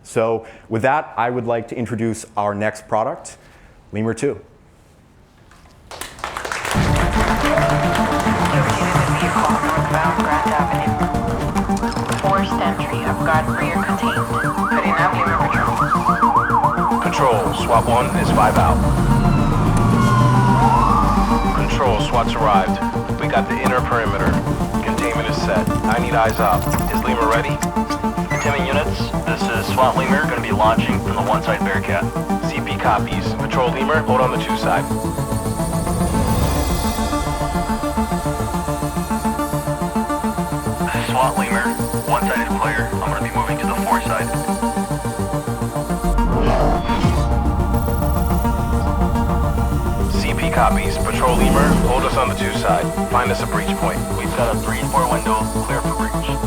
So with that, I would like to introduce our next product, LEMUR 2. Forced entry. I've got rear contained. Putting out LEMUR patrol. Control, SWAT 1 is 5 out. Control, SWAT's arrived. We got the inner perimeter. Containment is set. I need eyes up. Is LEMUR ready? Containment units, this is SWAT LEMUR, going to be launching from the 1 side Bearcat. CP copies. Patrol LEMUR, hold on the 2 side. This is SWAT LEMUR, 1 side is clear. I'm going to be moving to the 4 side. CP copies. Patrol LEMUR, hold us on the 2 side. Find us a breach point. We've got a 3-4 window, clear for breach.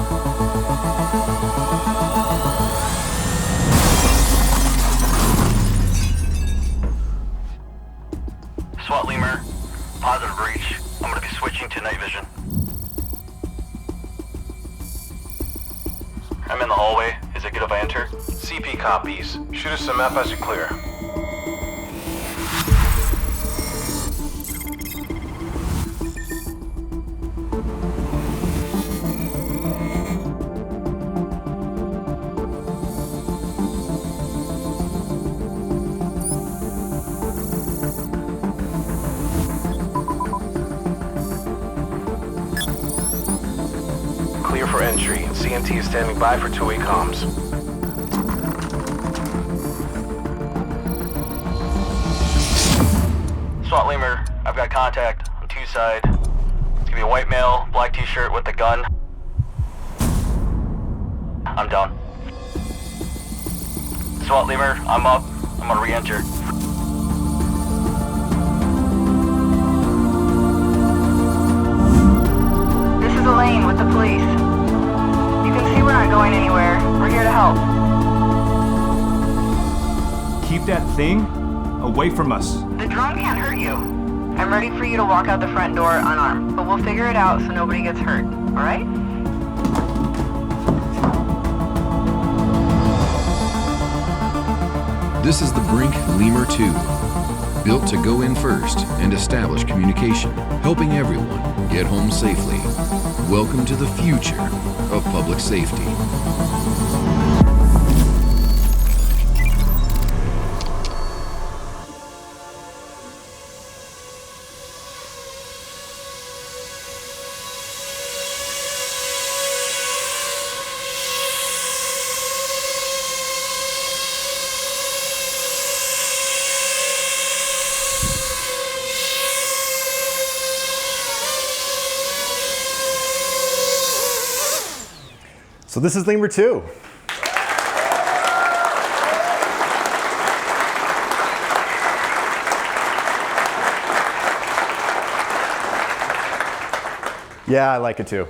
SWAT LEMUR, positive breach. I'm going to be switching to night vision. I'm in the hallway. Is it good if I enter? CP copies. Shoot us some F as you clear. Clear for entry. CMT is standing by for two-way comms. SWAT LEMUR, I've got contact on 2 side. It's gonna be a white male, black t-shirt with a gun. I'm down. SWAT LEMUR, I'm up. I'm gonna re-enter. This is Elaine with the police. You can see we're not going anywhere. We're here to help. Keep that thing away from us. The drone can't hurt you. I'm ready for you to walk out the front door unarmed, but we'll figure it out so nobody gets hurt, all right? This is the BRINC LEMUR 2, built to go in first and establish communication, helping everyone get home safely. Welcome to the future of public safety. So this is LEMUR 2. Yeah, I like it too.